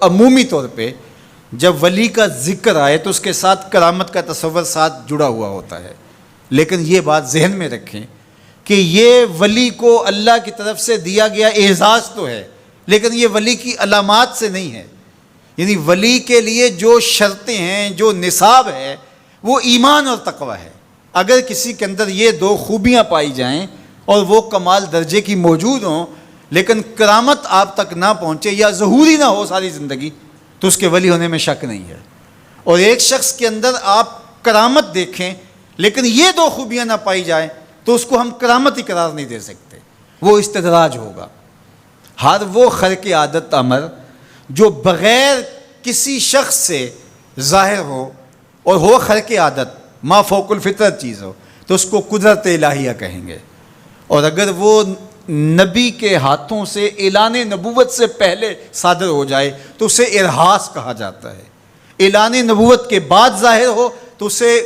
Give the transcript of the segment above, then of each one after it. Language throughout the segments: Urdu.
عمومی طور پہ جب ولی کا ذکر آئے تو اس کے ساتھ کرامت کا تصور ساتھ جڑا ہوا ہوتا ہے، لیکن یہ بات ذہن میں رکھیں کہ یہ ولی کو اللہ کی طرف سے دیا گیا اعزاز تو ہے، لیکن یہ ولی کی علامات سے نہیں ہے۔ یعنی ولی کے لیے جو شرطیں ہیں، جو نصاب ہے، وہ ایمان اور تقوی ہے۔ اگر کسی کے اندر یہ دو خوبیاں پائی جائیں اور وہ کمال درجے کی موجود ہوں، لیکن کرامت آپ تک نہ پہنچے یا ظہوری نہ ہو ساری زندگی، تو اس کے ولی ہونے میں شک نہیں ہے۔ اور ایک شخص کے اندر آپ کرامت دیکھیں لیکن یہ دو خوبیاں نہ پائی جائیں تو اس کو ہم کرامت ہی قرار نہیں دے سکتے، وہ استدراج ہوگا۔ ہر وہ خرق عادت امر جو بغیر کسی شخص سے ظاہر ہو اور ہو خرق عادت، ما فوق الفطرت چیز ہو، تو اس کو قدرت الہیہ کہیں گے۔ اور اگر وہ نبی کے ہاتھوں سے اعلان نبوت سے پہلے صادر ہو جائے تو اسے ارہاس کہا جاتا ہے، اعلان نبوت کے بعد ظاہر ہو تو اسے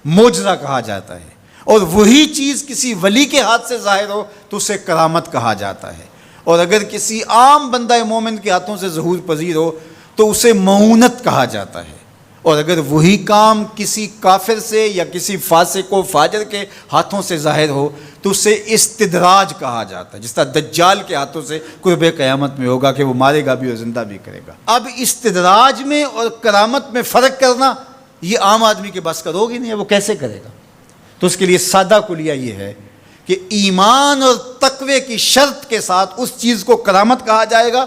معجزہ کہا جاتا ہے، اور وہی چیز کسی ولی کے ہاتھ سے ظاہر ہو تو اسے کرامت کہا جاتا ہے، اور اگر کسی عام بندہ مومن کے ہاتھوں سے ظہور پذیر ہو تو اسے معونت کہا جاتا ہے، اور اگر وہی کام کسی کافر سے یا کسی فاسق و فاجر کے ہاتھوں سے ظاہر ہو تو اسے استدراج کہا جاتا ہے، جس طرح دجال کے ہاتھوں سے قرب قیامت میں ہوگا کہ وہ مارے گا بھی اور زندہ بھی کرے گا۔ اب استدراج میں اور کرامت میں فرق کرنا یہ عام آدمی کے بس کا روگ ہی نہیں ہے، وہ کیسے کرے گا؟ تو اس کے لیے سادہ کلیہ یہ ہے کہ ایمان اور تقوی کی شرط کے ساتھ اس چیز کو کرامت کہا جائے گا،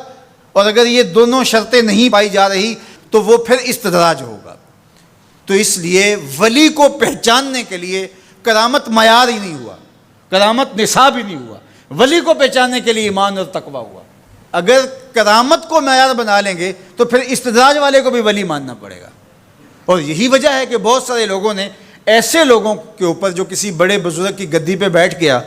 اور اگر یہ دونوں شرطیں نہیں پائی جا رہی تو وہ پھر استدراج ہوگا۔ تو اس لیے ولی کو پہچاننے کے لیے کرامت معیار ہی نہیں ہوا، کرامت نصاب ہی نہیں ہوا، ولی کو پہچاننے کے لیے ایمان اور تقوی ہوا۔ اگر کرامت کو معیار بنا لیں گے تو پھر استدراج والے کو بھی ولی ماننا پڑے گا۔ اور یہی وجہ ہے کہ بہت سارے لوگوں نے ایسے لوگوں کے اوپر جو کسی بڑے بزرگ کی گدی پہ بیٹھ گیا،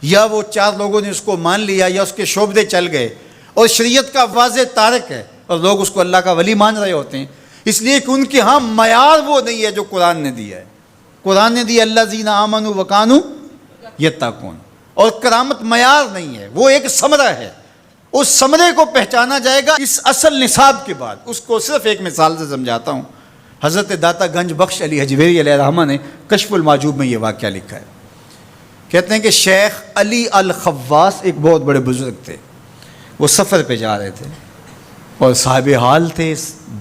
یا وہ چار لوگوں نے اس کو مان لیا یا اس کے شعبدے چل گئے اور شریعت کا واضح تارک ہے، اور لوگ اس کو اللہ کا ولی مان رہے ہوتے ہیں، اس لیے کہ ان کے ہاں معیار وہ نہیں ہے جو قرآن نے دیا ہے۔ قرآن نے دیا الذین آمنوا وکانوا یتقون، اور کرامت معیار نہیں ہے، وہ ایک ثمرہ ہے۔ اس ثمرے کو پہچانا جائے گا اس اصل نصاب کے بعد۔ اس کو صرف ایک مثال سے سمجھاتا ہوں۔ حضرت داتا گنج بخش علی حجویری علیہ الرحمہ نے کشف المعجوب میں یہ واقعہ لکھا ہے۔ کہتے ہیں کہ شیخ علی الخواص ایک بہت بڑے بزرگ تھے، وہ سفر پہ جا رہے تھے اور صاحب حال تھے،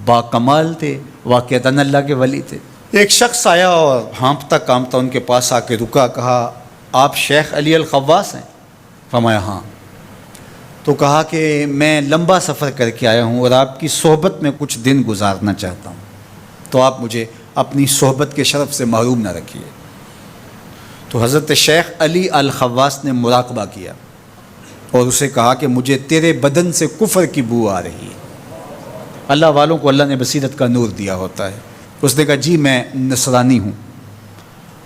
با کمال تھے، واقعتاً اللہ کے ولی تھے۔ ایک شخص آیا اور ہانپتا کانپتا ان کے پاس آ کے رکا، کہا آپ شیخ علی الخواص ہیں؟ فرمایا ہاں۔ تو کہا کہ میں لمبا سفر کر کے آیا ہوں اور آپ کی صحبت میں کچھ دن گزارنا چاہتا ہوں، تو آپ مجھے اپنی صحبت کے شرف سے محروم نہ رکھیے۔ تو حضرت شیخ علی الخواص نے مراقبہ کیا اور اسے کہا کہ مجھے تیرے بدن سے کفر کی بو آ رہی ہے۔ اللہ والوں کو اللہ نے بصیرت کا نور دیا ہوتا ہے۔ اس نے کہا جی میں نصرانی ہوں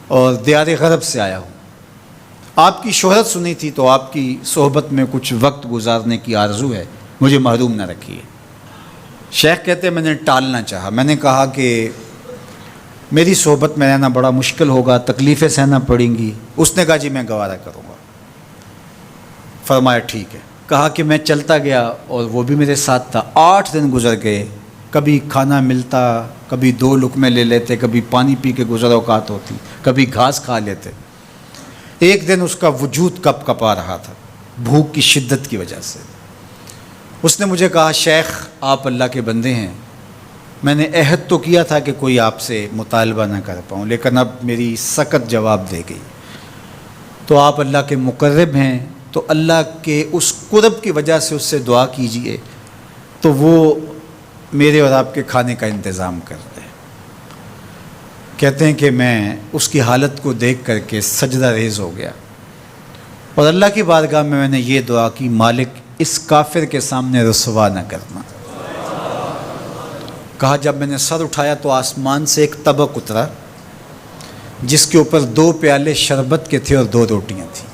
اور دیار غرب سے آیا ہوں، آپ کی شہرت سنی تھی تو آپ کی صحبت میں کچھ وقت گزارنے کی آرزو ہے، مجھے محروم نہ رکھیے۔ شیخ کہتے ہیں میں نے ٹالنا چاہا، میں نے کہا کہ میری صحبت میں رہنا بڑا مشکل ہوگا، تکلیفیں سہنا پڑیں گی۔ اس نے کہا جی میں گوارا کروں گا۔ فرمایا ٹھیک ہے۔ کہا کہ میں چلتا گیا اور وہ بھی میرے ساتھ تھا۔ 8 دن گزر گئے، کبھی کھانا ملتا، کبھی 2 لقمے لے لیتے، کبھی پانی پی کے گزر اوقات ہوتی، کبھی گھاس کھا لیتے۔ ایک دن اس کا وجود کپ کپا رہا تھا بھوک کی شدت کی وجہ سے۔ اس نے مجھے کہا شیخ آپ اللہ کے بندے ہیں، میں نے عہد تو کیا تھا کہ کوئی آپ سے مطالبہ نہ کر پاؤں، لیکن اب میری سخت جواب دے گئی، تو آپ اللہ کے مقرب ہیں، تو اللہ کے اس قرب کی وجہ سے اس سے دعا کیجئے تو وہ میرے اور آپ کے کھانے کا انتظام کر دے۔ کہتے ہیں کہ میں اس کی حالت کو دیکھ کر کے سجدہ ریز ہو گیا اور اللہ کی بارگاہ میں نے یہ دعا کی مالک اس کافر کے سامنے رسوا نہ کرنا۔ کہا جب میں نے سر اٹھایا تو آسمان سے ایک طبق اترا جس کے اوپر 2 پیالے شربت کے تھے اور 2 روٹیاں تھیں،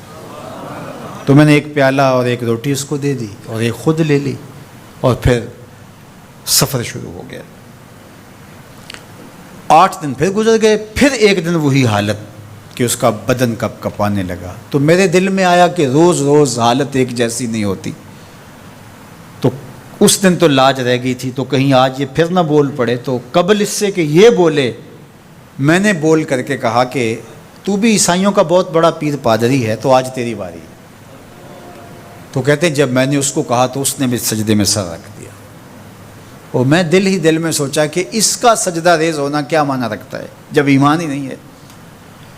تو میں نے ایک پیالہ اور ایک روٹی اس کو دے دی اور ایک خود لے لی، اور پھر سفر شروع ہو گیا۔ 8 دن پھر گزر گئے، پھر ایک دن وہی حالت کہ اس کا بدن کپ کپانے لگا۔ تو میرے دل میں آیا کہ روز روز حالت ایک جیسی نہیں ہوتی، تو اس دن تو لاج رہ گئی تھی، تو کہیں آج یہ پھر نہ بول پڑے، تو قبل اس سے کہ یہ بولے میں نے بول کر کے کہا کہ تو بھی عیسائیوں کا بہت بڑا پیر پادری ہے، تو آج تیری باری ہے۔ تو کہتے ہیں جب میں نے اس کو کہا تو اس نے بھی سجدے میں سر رکھ دیا، اور میں دل ہی دل میں سوچا کہ اس کا سجدہ ریز ہونا کیا معنی رکھتا ہے جب ایمان ہی نہیں ہے۔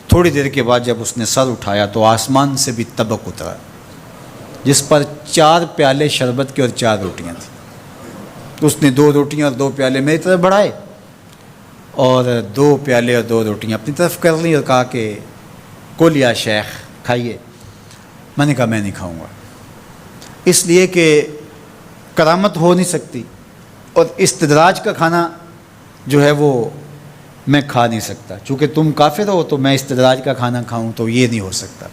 تھوڑی دیر کے بعد جب اس نے سر اٹھایا تو آسمان سے بھی طبق اترا، جس پر 4 پیالے شربت کے اور 4 روٹیاں تھیں۔ اس نے 2 روٹیاں اور 2 پیالے میری طرف بڑھائے، اور 2 پیالے اور 2 روٹیاں اپنی طرف کر لیں، اور کہا کہ کل یا شیخ کھائیے۔ میں نے کہا میں نہیں کھاؤں گا، اس لیے کہ کرامت ہو نہیں سکتی، اور استدراج کا کھانا جو ہے وہ میں کھا نہیں سکتا، چونکہ تم کافر ہو تو میں استدراج کا کھانا کھاؤں تو یہ نہیں ہو سکتا۔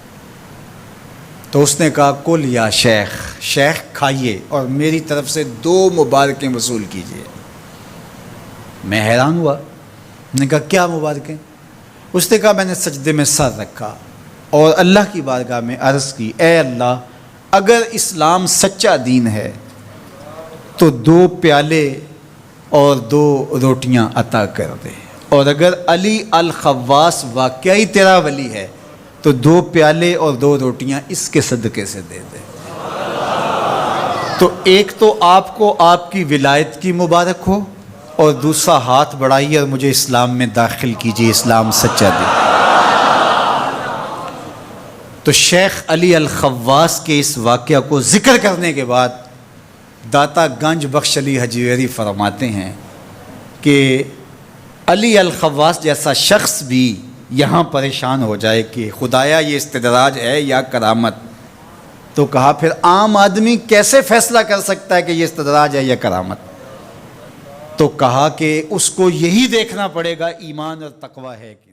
تو اس نے کہا کل یا شیخ، شیخ کھائیے اور میری طرف سے 2 مبارکیں وصول کیجیے۔ میں حیران ہوا، میں نے کہا کیا مبارکیں؟ اس نے کہا میں نے سجدے میں سر رکھا اور اللہ کی بارگاہ میں عرض کی، اے اللہ اگر اسلام سچا دین ہے تو 2 پیالے اور 2 روٹیاں عطا کر دے، اور اگر علی الخواص واقعی تیرا ولی ہے تو 2 پیالے اور 2 روٹیاں اس کے صدقے سے دے دے۔ تو ایک تو آپ کو آپ کی ولایت کی مبارک ہو، اور دوسرا ہاتھ بڑھائیے اور مجھے اسلام میں داخل کیجیے، اسلام سچا دین۔ تو شیخ علی الخواص کے اس واقعہ کو ذکر کرنے کے بعد داتا گنج بخش علی حجویری فرماتے ہیں کہ علی الخواص جیسا شخص بھی یہاں پریشان ہو جائے کہ خدایا یہ استدراج ہے یا کرامت، تو کہا پھر عام آدمی کیسے فیصلہ کر سکتا ہے کہ یہ استدراج ہے یا کرامت؟ تو کہا کہ اس کو یہی دیکھنا پڑے گا ایمان اور تقوی ہے کہ